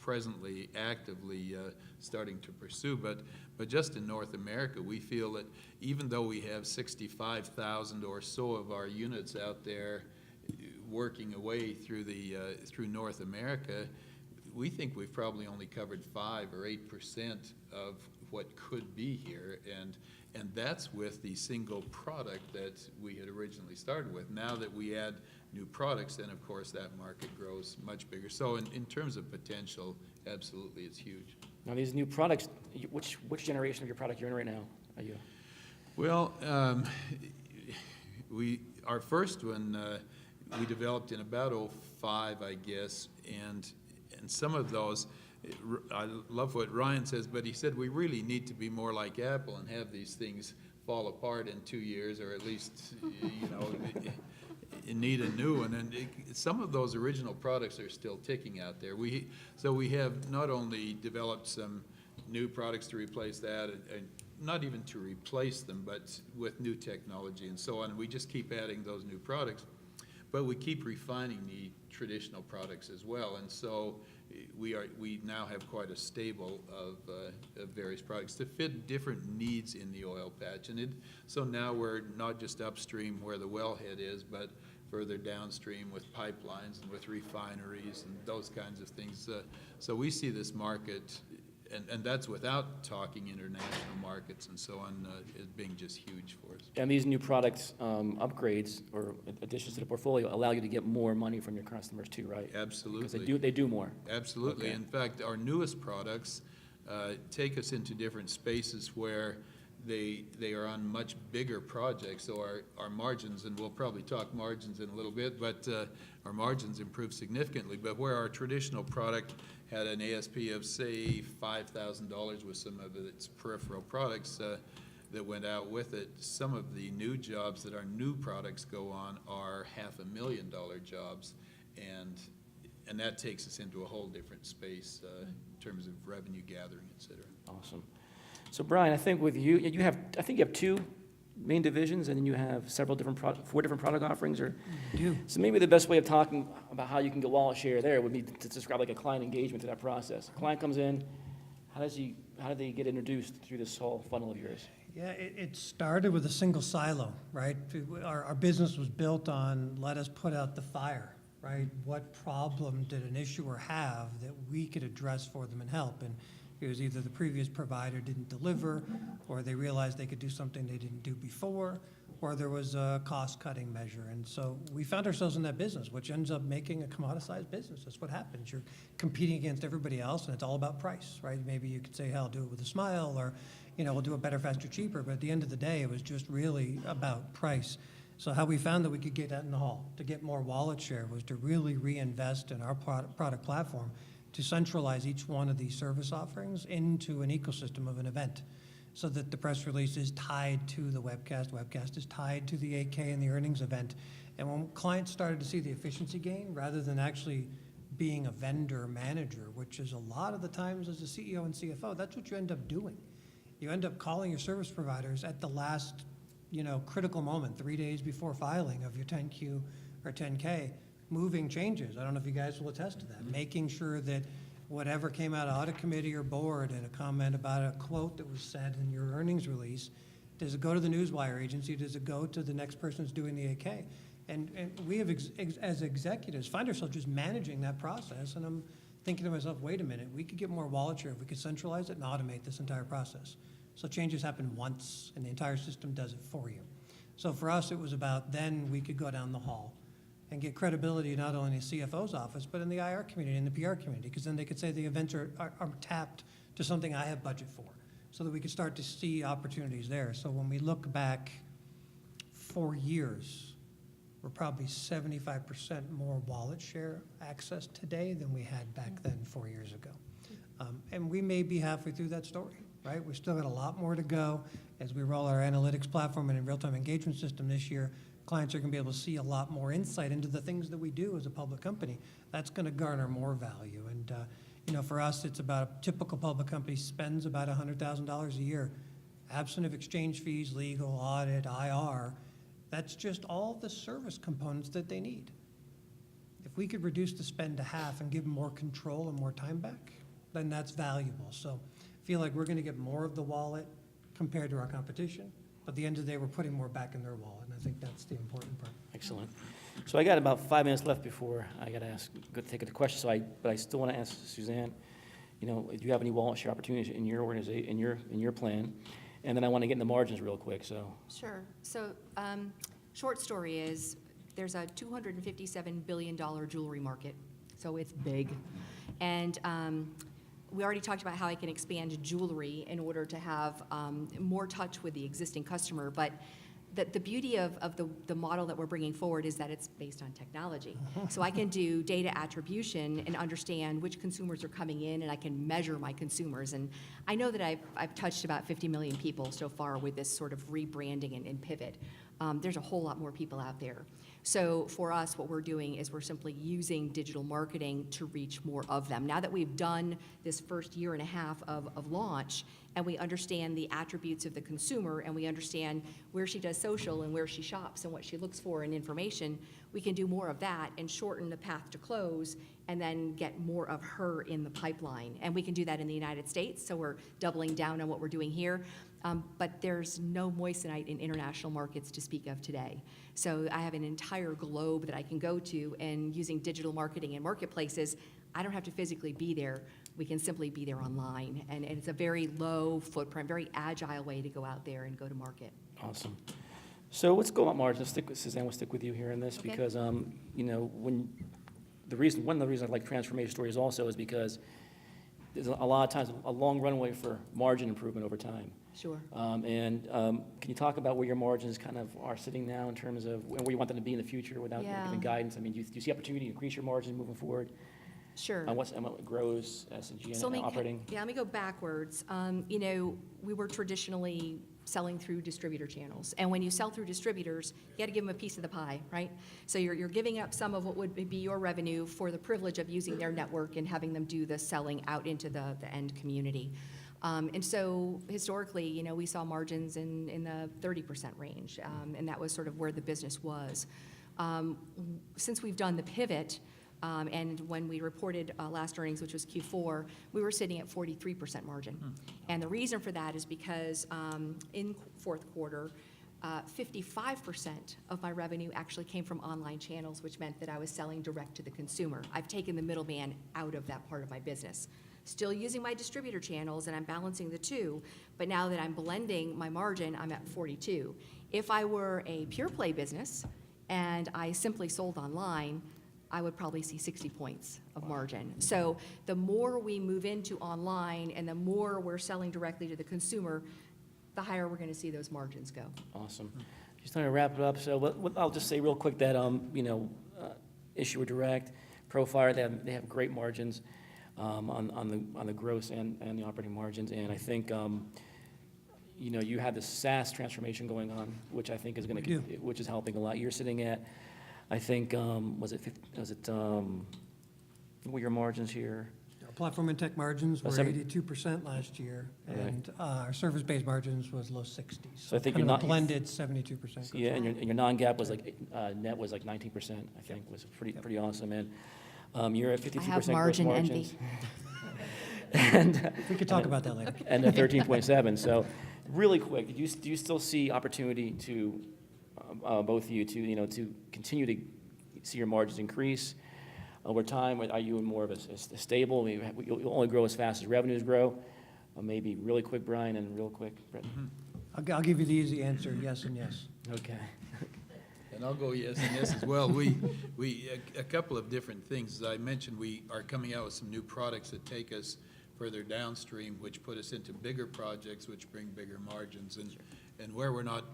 S4: presently actively starting to pursue, but just in North America, we feel that even though we have 65,000 or so of our units out there working away through North America, we think we've probably only covered 5 or 8% of what could be here, and that's with the single product that we had originally started with. Now that we add new products, then of course that market grows much bigger. So in terms of potential, absolutely, it's huge.
S3: Now these new products, which generation of your product you're in right now? Are you?
S4: Well, our first one we developed in about 2005, I guess, and some of those, I love what Ryan says, but he said we really need to be more like Apple and have these things fall apart in 2 years, or at least, need a new one. And some of those original products are still ticking out there. So we have not only developed some new products to replace that, and not even to replace them, but with new technology and so on. We just keep adding those new products, but we keep refining the traditional products as well. And so we now have quite a stable of various products to fit different needs in the oil patch. And so now we're not just upstream where the wellhead is, but further downstream with pipelines and with refineries and those kinds of things. So we see this market, and that's without talking international markets and so on, as being just huge for us.
S3: And these new products, upgrades or additions to the portfolio, allow you to get more money from your customers too, right?
S4: Absolutely.
S3: Because they do more.
S4: Absolutely.
S3: Okay.
S4: In fact, our newest products take us into different spaces where they are on much bigger projects, so our margins, and we'll probably talk margins in a little bit, but our margins improved significantly. But where our traditional product had an ASP of, say, $5,000 with some of its peripheral products that went out with it, some of the new jobs that our new products go on are $500,000 jobs, and that takes us into a whole different space in terms of revenue gathering, et cetera.
S3: Awesome. So Brian, I think with you, you have 2 main divisions, and then you have four different product offerings, or?
S5: do.
S3: So maybe the best way of talking about how you can get wallet share there would be to describe like a client engagement through that process. A client comes in, how do they get introduced through this whole funnel of yours?
S5: Yeah, it started with a single silo, right? Our business was built on, let us put out the fire, right? What problem did an issuer have that we could address for them and help? And it was either the previous provider didn't deliver, or they realized they could do something they didn't do before, or there was a cost-cutting measure. And so we found ourselves in that business, which ends up making a commoditized business. That's what happens. You're competing against everybody else, and it's all about price, right? Maybe you could say, hell, I'll do it with a smile, or, we'll do it better, faster, cheaper. But at the end of the day, it was just really about price. So how we found that we could get that in the hall, to get more wallet share, was to really reinvest in our product platform, to centralize each one of these service offerings into an ecosystem of an event, so that the press release is tied to the webcast is tied to the 8K and the earnings event. And when clients started to see the efficiency gain, rather than actually being a vendor manager, which is a lot of the times as a CEO and CFO, that's what you end up doing. You end up calling your service providers at the last, critical moment, 3 days before filing of your 10Q or 10K, moving changes. I don't know if you guys will attest to that. Making sure that whatever came out of audit committee or board and a comment about a quote that was said in your earnings release, does it go to the newswire agency? Does it go to the next person who's doing the AK? And we have, as executives, find ourselves just managing that process. And I'm thinking to myself, wait a minute, we could get more wallet share if we could centralize it and automate this entire process. So changes happen once, and the entire system does it for you. So for us, it was about then we could go down the hall and get credibility not only in the CFO's office, but in the IR community and the PR community, because then they could say the events are tapped to something I have budget for, so that we could start to see opportunities there. So when we look back 4 years, we're probably 75% more wallet share access today than we had back then 4 years ago. And we may be halfway through that story, right? We've still got a lot more to go as we roll our analytics platform and a real-time engagement system this year. Clients are going to be able to see a lot more insight into the things that we do as a public company. That's going to garner more value. And, for us, it's about a typical public company spends about $100,000 a year. Absent of exchange fees, legal, audit, IR, that's just all the service components that they need. If we could reduce the spend to half and give them more control and more time back, then that's valuable. So I feel like we're going to get more of the wallet compared to our competition. But at the end of the day, we're putting more back in their wallet, and I think that's the important part.
S3: Excellent. So I got about 5 minutes left before I got to take a question. But I still want to ask Suzanne, do you have any wallet share opportunities in your organization, in your plan? And then I want to get into margins real quick. So
S2: Sure. So short story is there's a $257 billion jewelry market, so it's big. And we already talked about how I can expand jewelry in order to have more touch with the existing customer, but the beauty of the model that we're bringing forward is that it's based on technology. So I can do data attribution and understand which consumers are coming in, and I can measure my consumers. And I know that I've touched about 50 million people so far with this sort of rebranding and pivot. There's a whole lot more people out there. So for us, what we're doing is we're simply using digital marketing to reach more of them. Now that we've done this first year and a half of launch, and we understand the attributes of the consumer, and we understand where she does social and where she shops and what she looks for in information, we can do more of that and shorten the path to close and then get more of her in the pipeline. And we can do that in the United States, so we're doubling down on what we're doing here. But there's no moissanite in international markets to speak of today. So I have an entire globe that I can go to, and using digital marketing and marketplaces, I don't have to physically be there. We can simply be there online. And it's a very low footprint, very agile way to go out there and go to market.
S3: awesome. So let's go about margins. Suzanne, we'll stick with you here in this
S2: Okay.
S3: because, one of the reasons I like transformation stories also is because there's a lot of times a long runway for margin improvement over time.
S2: Sure.
S3: Can you talk about where your margins kind of are sitting now in terms of where you want them to be in the future without
S2: Yeah.
S3: giving guidance? I mean, do you see opportunity to increase your margins moving forward?
S2: Sure.
S3: And what grows S&G
S2: So
S3: and operating?
S2: let me go backwards. We were traditionally selling through distributor channels. And when you sell through distributors, you got to give them a piece of the pie, right? So you're giving up some of what would be your revenue for the privilege of using their network and having them do the selling out into the end community. And so historically, we saw margins in the 30% range, and that was sort of where the business was. Since we've done the pivot, and when we reported last earnings, which was Q4, we were sitting at 43% margin. And the reason for that is because in fourth quarter, 55% of my revenue actually came from online channels, which meant that I was selling direct to the consumer. I've taken the middleman out of that part of my business. Still using my distributor channels, and I'm balancing the two, but now that I'm blending my margin, I'm at 42. If I were a pure play business and I simply sold online, I would probably see 60 points of margin. So the more we move into online and the more we're selling directly to the consumer, the higher we're going to see those margins go.
S3: Awesome. Just trying to wrap it up. So I'll just say real quick that, Issuer Direct, Profire, they have great margins on the gross and the operating margins. And I think, you have the SaaS transformation going on, which I think is going to, which is helping a lot. You're sitting at, I think, what were your margins here?
S5: Our platform and tech margins were
S3: 70
S5: 82% last year,
S3: Right.
S5: and our service-based margins was low 60s.
S3: So I think
S5: kind
S3: you're
S5: of a
S3: not-
S5: blended 72%.
S3: Yeah, and your non-GAAP was like, net was like 19%, I think, was pretty awesome. And you're at 52%
S2: I have
S3: gross
S2: margin
S3: margins.
S2: envy.
S3: And
S5: We could talk about that later.
S3: and a 13.7. So really quick, do you still see opportunity to, both of you, to continue to see your margins increase over time? Are you in more of a stable, you'll only grow as fast as revenues grow? Maybe really quick, Brian, and real quick, Brent?
S5: I'll give you the easy answer, yes and yes.
S3: Okay.
S4: And I'll go yes and yes as well. A couple of different things. As I mentioned, we are coming out with some new products that take us further downstream, which put us into bigger projects, which bring bigger margins. And where we're not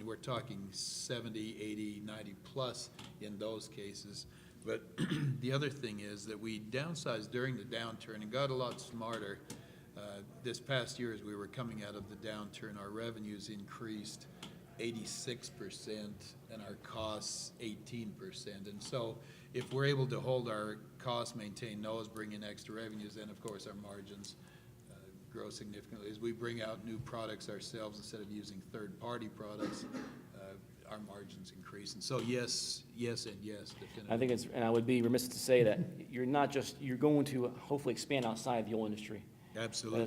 S4: we're talking 70, 80, 90 plus in those cases. But the other thing is that we downsized during the downturn and got a lot smarter. This past year, as we were coming out of the downturn, our revenues increased 86% and our costs 18%. And so if we're able to hold our costs, maintain those, bring in extra revenues, then of course our margins grow significantly. As we bring out new products ourselves instead of using third-party products, our margins increase. And so yes, and yes, definitively.
S3: I think and I would be remiss to say that you're going to hopefully expand outside the oil industry.
S4: Absolutely.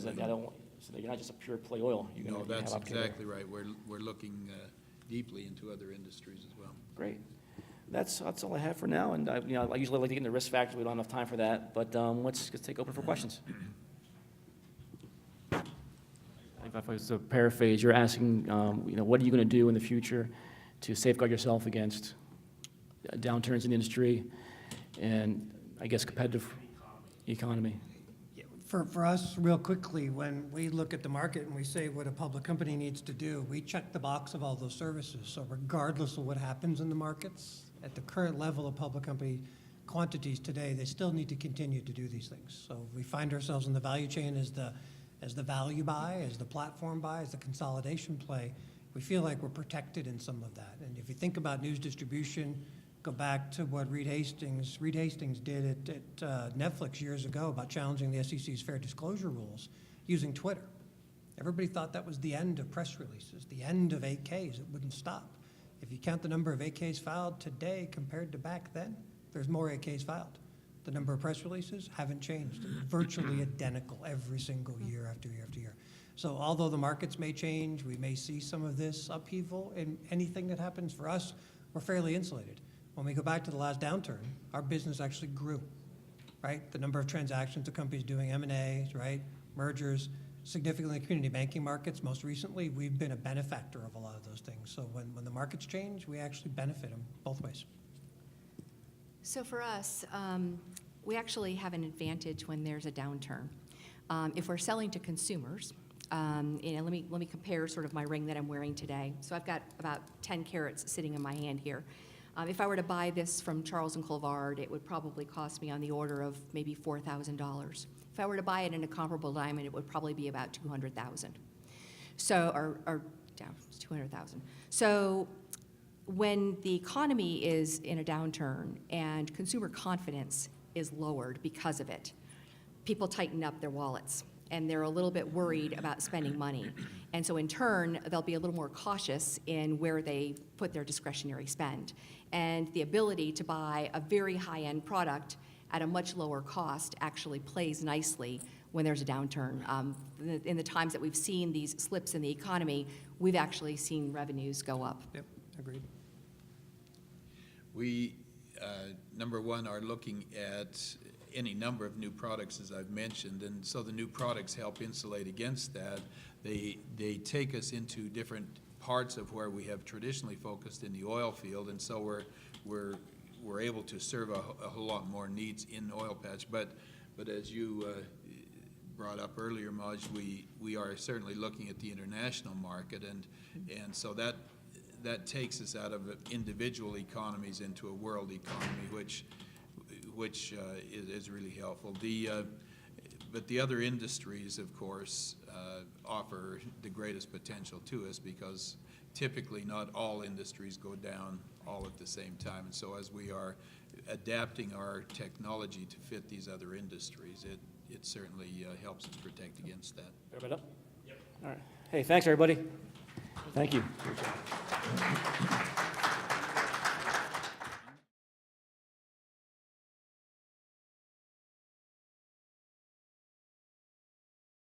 S3: So that you're not just a pure play oil. You're
S4: No,
S3: gonna have
S4: that's
S3: opportunity.
S4: exactly right. We're looking deeply into other industries as well.
S3: Great. That's all I have for now, and I usually like to get into risk factors. We don't have enough time for that, but let's take open for questions. If I was to paraphrase, you're asking, what are you going to do in the future to safeguard yourself against downturns in the industry and, I guess, competitive economy?
S5: For us, real quickly, when we look at the market and we say what a public company needs to do, we check the box of all those services. So regardless of what happens in the markets, at the current level of public company quantities today, they still need to continue to do these things. So we find ourselves in the value chain as the value buy, as the platform buy, as the consolidation play. We feel like we're protected in some of that. And if you think about news distribution, go back to what Reed Hastings did at Netflix years ago about challenging the SEC's fair disclosure rules using Twitter. Everybody thought that was the end of press releases, the end of 8Ks. It wouldn't stop. If you count the number of 8Ks filed today compared to back then, there's more 8Ks filed. The number of press releases haven't changed, virtually identical every single year after year after year. So although the markets may change, we may see some of this upheaval in anything that happens for us, we're fairly insulated. When we go back to the last downturn, our business actually grew, right? The number of transactions the company's doing, M&As, right? Mergers, significantly in community banking markets. Most recently, we've been a benefactor of a lot of those things. So when the markets change, we actually benefit them both ways.
S2: So for us, we actually have an advantage when there's a downturn. If we're selling to consumers, And let me compare sort of my ring that I'm wearing today. So I've got about 10 carats sitting in my hand here. If I were to buy this from Charles and Colvard, it would probably cost me on the order of maybe $4,000. If I were to buy it in a comparable diamond, it would probably be about $200,000. So, or down, it's $200,000. So when the economy is in a downturn and consumer confidence is lowered because of it, people tighten up their wallets and they're a little bit worried about spending money. And so in turn, they'll be a little more cautious in where they put their discretionary spend. And the ability to buy a very high-end product at a much lower cost actually plays nicely when there's a downturn. In the times that we've seen these slips in the economy, we've actually seen revenues go up.
S5: Yep, agreed.
S4: We, number one, are looking at any number of new products, as I've mentioned, and so the new products help insulate against that. They take us into different parts of where we have traditionally focused in the oil field, and so we're able to serve a whole lot more needs in the oil patch. But as you brought up earlier, Maj, we are certainly looking at the international market, and so that takes us out of individual economies into a world economy, which is really helpful. But the other industries, of course, offer the greatest potential to us because typically not all industries go down all at the same time. And so as we are adapting our technology to fit these other industries, it certainly helps us protect against that.
S3: Everybody up? Yep. All right. Hey, thanks, everybody. Thank you.